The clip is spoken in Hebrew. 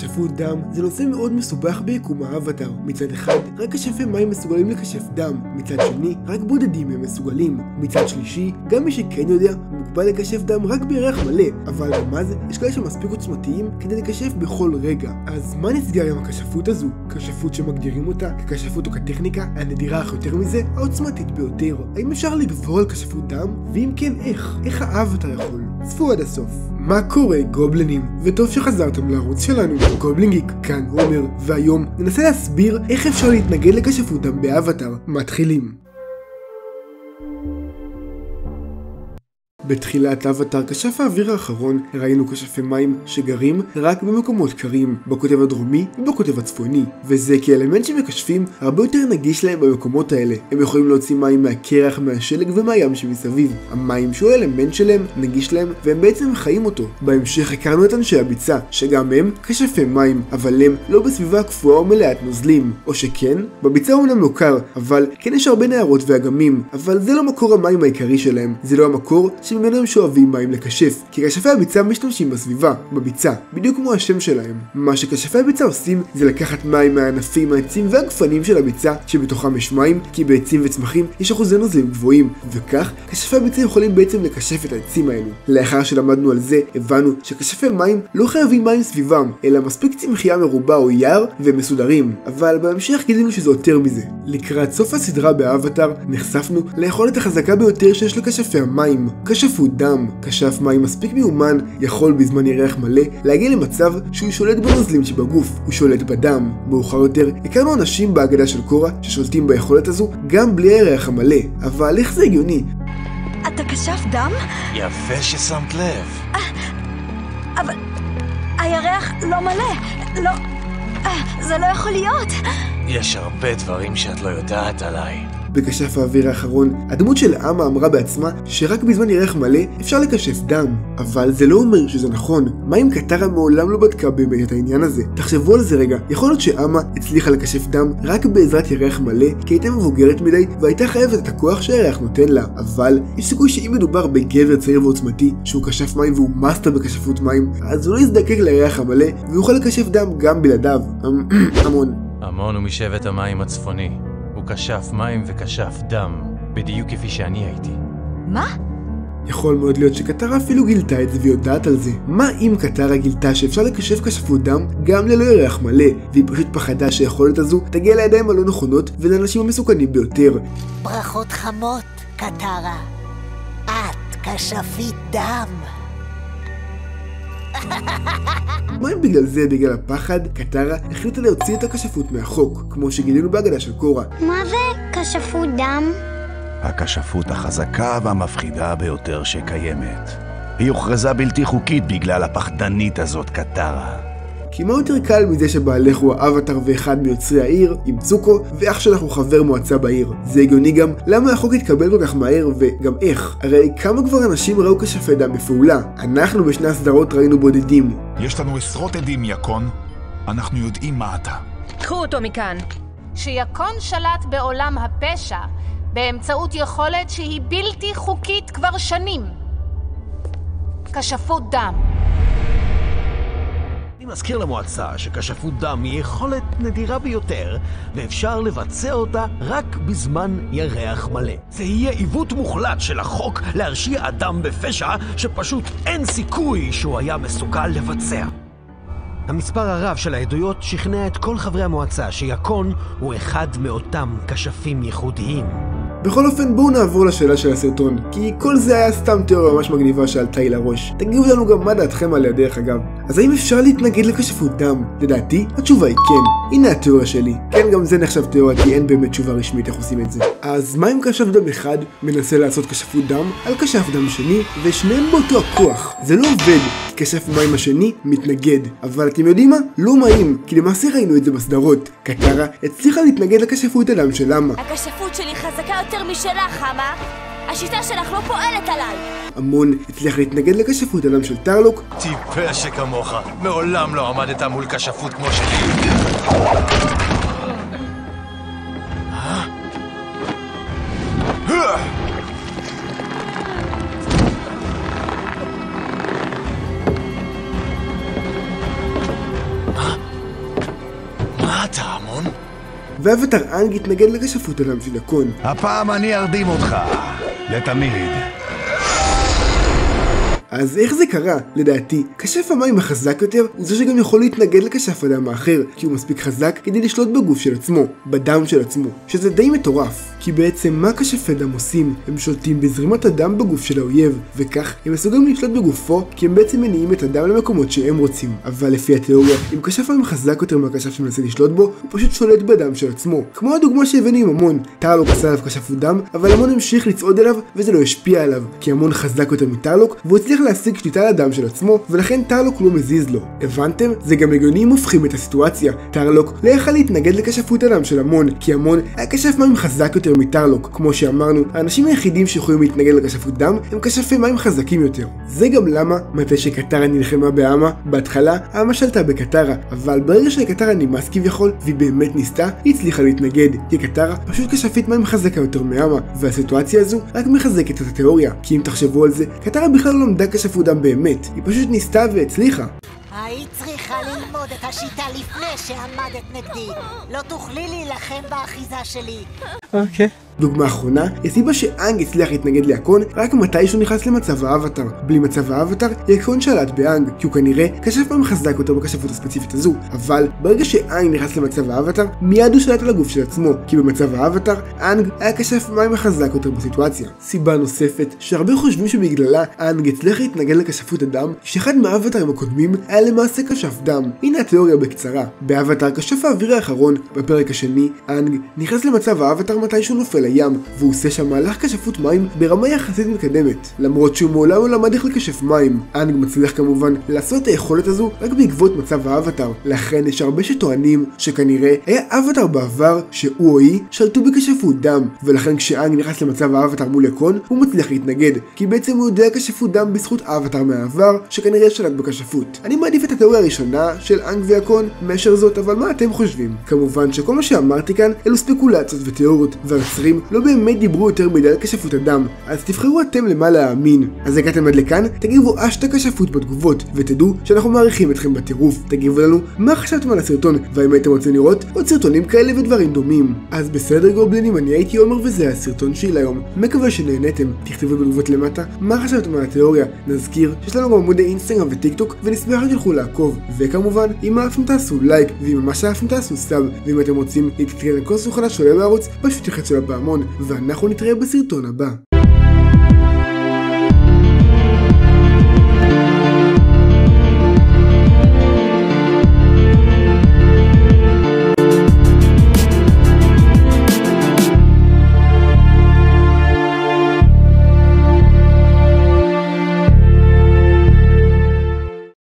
כשפות דם זה נושא מאוד מסובך ביקום האבטר. מצד אחד, רק כשפי מים מסוגלים לקשף דם. מצד שני, רק בודדים הם מסוגלים. מצד שלישי, גם מי שכן יודע, מוגבל לקשף דם רק בירח מלא. אבל גם אז, יש כאלה שמספיק עוצמתיים כדי לקשף בכל רגע. אז מה נסגר עם הכשפות הזו? כשפות שמגדירים אותה ככשפות או כטכניקה הנדירה אך יותר מזה, העוצמתית ביותר. האם אפשר לגבור על כשפות דם? ואם כן, איך? איך האבטר יכול? צפו עד הסוף. מה קורה, גובלנים? וטוב שחזרתם לערוץ שלנו, גובלינגיק, כאן עומר, והיום ננסה להסביר איך אפשר להתנגד לכשפות דם באבטר. מתחילים. בתחילת אבטר כשף האוויר האחרון ראינו כשפי מים שגרים רק במקומות קרים, בקוטב הדרומי ובקוטב הצפוני, וזה כי האלמנט שמקשפים הרבה יותר נגיש להם במקומות האלה. הם יכולים להוציא מים מהקרח, מהשלג ומהים שמסביב. המים שהוא האלמנט שלהם נגיש להם והם בעצם חיים אותו. בהמשך הכרנו את אנשי הביצה שגם הם כשפי מים, אבל הם לא בסביבה קפואה או מלאת נוזלים, או שכן, בביצה אומנם לא קר, אבל כן יש הרבה נהרות ואגמים, אבל זה לא מקור המים העיקרי שלהם. זה לא המקור ממנו הם שואבים מים לקשף, כי כשפי הביצה משתמשים בסביבה, בביצה, בדיוק כמו השם שלהם. מה שכשפי הביצה עושים זה לקחת מים מהענפים, העצים והגפנים של הביצה שבתוכם יש מים, כי בעצים וצמחים יש אחוזי נוזלים גבוהים, וכך כשפי הביצה יכולים בעצם לקשף את העצים האלו. לאחר שלמדנו על זה, הבנו שכשפי מים לא חייבים מים סביבם, אלא מספיק צמחייה מרובה או יער ומסודרים, אבל בהמשך גילינו שזה יותר מזה. לקראת סוף הסדרה באבטר נחשפנו ליכולת החזקה ביותר שיש לכשפי המים, כשפות דם. כשף מים מספיק מיומן יכול בזמן ירח מלא להגיע למצב שהוא שולט בנוזלים שבגוף, הוא שולט בדם. מאוחר יותר הכרנו אנשים בהגדה של קורה ששולטים ביכולת הזו גם בלי הירח המלא, אבל איך זה הגיוני? אתה כשף דם? יפה ששמת לב. אבל הירח לא מלא, לא, זה לא יכול להיות. יש הרבה דברים שאת לא יודעת עליי. בכשף האוויר האחרון, הדמות של אמה אמרה בעצמה שרק בזמן ירח מלא אפשר לקשף דם. אבל זה לא אומר שזה נכון. מה אם קטרה מעולם לא בדקה באמת את העניין הזה? תחשבו על זה רגע. יכול להיות שאמה הצליחה לקשף דם רק בעזרת ירח מלא, כי הייתה מבוגרת מדי והייתה חייבת את הכוח שהירח נותן לה. אבל יש סיכוי שאם מדובר בגבר צעיר ועוצמתי שהוא כשף מים והוא מאסטר בכשפות מים, אז הוא לא יזדקק לירח המלא ויוכל לקשף דם גם בלעדיו. המון הוא משבט המים הצפוני. הוא כשף מים וכשף דם, בדיוק כפי שאני הייתי. מה? יכול מאוד להיות שקטרה אפילו גילתה את זה ויודעת על זה. מה אם קטרה גילתה שאפשר לקשף כשפות דם גם ללא ירח מלא, והיא פשוט פחדה שהיכולת הזו תגיע לידיים הלא נכונות ולאנשים המסוכנים ביותר? ברכות חמות, קטרה. את כשפית דם. מה אם בגלל זה, בגלל הפחד, קטרה החליטה להוציא את הכשפות מהחוק, כמו שגילינו בהגדה של קורה? מה זה כשפות דם? הכשפות החזקה והמפחידה ביותר שקיימת. היא הוכרזה בלתי חוקית בגלל הפחדנית הזאת, קטרה. כי מה יותר קל מזה שבעלך הוא האבטר ואחד מיוצרי העיר, עם צוקו, ואח שלך הוא חבר מועצה בעיר? זה הגיוני גם למה החוק התקבל כל כך מהר, וגם איך. הרי כמה כבר אנשים ראו כשפי דם בפעולה? אנחנו בשני הסדרות ראינו בודדים. יש לנו עשרות עדים, יקון. אנחנו יודעים מה אתה. קחו אותו מכאן. שיקון שלט בעולם הפשע באמצעות יכולת שהיא בלתי חוקית כבר שנים. כשפות דם. אני מזכיר למועצה שכשפות דם היא יכולת נדירה ביותר, ואפשר לבצע אותה רק בזמן ירח מלא. זה יהיה עיוות מוחלט של החוק להרשיע אדם בפשע שפשוט אין סיכוי שהוא היה מסוגל לבצע. המספר הרב של העדויות שכנע את כל חברי המועצה שיקון הוא אחד מאותם כשפים ייחודיים. בכל אופן, בואו נעבור לשאלה של הסרטון, כי כל זה היה סתם תיאוריה ממש מגניבה שעלתה לי לראש. תגידו לנו גם מה דעתכם עליה דרך אגב. אז האם אפשר להתנגד לכשפות דם? לדעתי, התשובה היא כן. הנה התיאוריה שלי. כן, גם זה נחשב תיאוריה, כי אין באמת תשובה רשמית איך עושים את זה. אז מה אם כשף דם אחד מנסה לעשות כשפות דם על כשף דם שני, ושניהם באותו הכוח? זה לא עובד, כי כשף מים השני מתנגד. אבל אתם יודעים מה? לא מים, כי למעשה ראינו את זה בסדרות. קטרה הצליחה להתנגד לכשפות הדם של אמה. הכשפות שלי חזקה יותר משלך, אמה. השיטה שלך לא פועלת עליי. המון הצליח להתנגד לכשפות הדם של טרלוק. טיפש שכמוך, מעולם לא עמדת מול כשפות כמו שלי. מה אתה, המון? ואבטר אנג התנגד לכשפות הדם של יקון. הפעם אני ארדים אותך. לתמיד. אז איך זה קרה? לדעתי, כשף המים החזק יותר הוא זה שגם יכול להתנגד לכשף הדם האחר, כי הוא מספיק חזק כדי לשלוט בגוף של עצמו, בדם של עצמו, שזה די מטורף. כי בעצם מה כשפי דם עושים? הם שולטים בזרימת הדם בגוף של האויב, וכך הם מסוגלים לשלוט בגופו, כי הם בעצם מניעים את הדם למקומות שהם רוצים. אבל לפי התיאוריה, אם כשף המים חזק יותר מהכשף שמנסה לשלוט בו, הוא פשוט שולט בדם של עצמו. כמו הדוגמה שהבאנו עם המון, טרלוק עשה עליו כשפות דם, אבל המון המשיך לצעוד אליו וזה לא השפיע עליו, כי המון חזק יותר מטרלוק, והוא הצליח להשיג שליטה על הדם של עצמו, ולכן טרלוק לא מזיז לו. הבנתם? זה גם הגיוני אם הופכים את הסיטואציה. טרלוק לא יכל להתנגד לכשפות הדם של המון, כי המון היה כשף מים חזק יותר מטרלוק. כמו שאמרנו, האנשים היחידים שיכולים להתנגד לכשפות דם הם כשפי מים חזקים יותר. זה גם למה, מתי שקטרה נלחמה באמה, בהתחלה אמה שלטה בקטרה, אבל ברגע שקטרה נמאס כביכול, והיא באמת ניסתה, היא הצליחה להתנגד, כי קטרה פשוט כשפית מים חזקה יותר מאמה, והסיטואציה הזו רק מחזקת את התיאוריה, כי אם תחשבו על זה, קטרה בכלל לא למדה כשפות דם באמת, היא פשוט ניסתה והצליחה. היית צריכה ללמוד את השיטה לפני שעמדת נגדי. לא תוכלי להילחם באחיזה שלי. אוקיי. דוגמה אחרונה, הסיבה שאנג הצליח להתנגד ליקון רק מתי שהוא נכנס למצב האבטר. בלי מצב האבטר, יקון שלט באנג, כי הוא כנראה כשף מים חזק יותר בכשפות הספציפית הזו. אבל ברגע שאנג נכנס למצב האבטר, מיד הוא שלט על הגוף של עצמו, כי במצב האבטר, אנג היה כשף מים החזק יותר בסיטואציה. סיבה נוספת, שהרבה חושבים שבגללה אנג הצליח להתנגד לכשפות הדם, שאחד מהאבטרים הקודמים היה למעשה כשף דם. הנה התיאוריה בקצרה. באבטר כשף האוויר האחרון, בפרק השני, אנג נכנס למצב האבטר מתי שהוא נופל לים, והוא עושה שם מהלך כשפות מים ברמה יחסית מתקדמת. למרות שהוא מעולם לא למד איך לכשף מים, אנג מצליח כמובן לעשות את היכולת הזו רק בעקבות מצב האבטר. לכן יש הרבה שטוענים שכנראה היה אבטר בעבר שהוא או היא שלטו בכשפות דם, ולכן כשאנג נכנס למצב האבטר מול יקון, הוא מצליח להתנגד, כי בעצם הוא יודע כשפות דם בזכות אבטר מהעבר שכנראה שלט בכשפות. אני מעדיף את התיאוריה הראשונה של אנג ויקון מאשר זאת, אבל מה אתם חושבים? כמובן שכל מה שאמרתי כאן אלו ספקולציות ותיאוריות, והיוצרים לא באמת דיברו יותר מדי על כשפות הדם, אז תבחרו אתם למה להאמין. אז הגעתם עד לכאן, תגיבו אשטג כשפות בתגובות, ותדעו שאנחנו מעריכים אתכם בטירוף. תגיבו לנו מה חשבתם על הסרטון, והאם הייתם רוצים לראות עוד סרטונים כאלה ודברים דומים. אז בסדר גובלינים, אני הייתי עומר וזה הסרטון שלי להיום. מקווה שנהנתם, תכתבו בתגובות למטה מה חשבתם על התיאוריה. נזכיר שיש לנו גם עמודי אינסטגרם וטיק טוק, ונשמח שתלכו לעקוב. וכמובן, אם אהבתם תעשו לייק, ואם ממש אהבתם תעשו סאב, ואם אתם רוצים להתעדכן על כל סרטון חדש שעולה בערוץ, פשוט תלחצו על הפעמון, ואנחנו נתראה בסרטון הבא.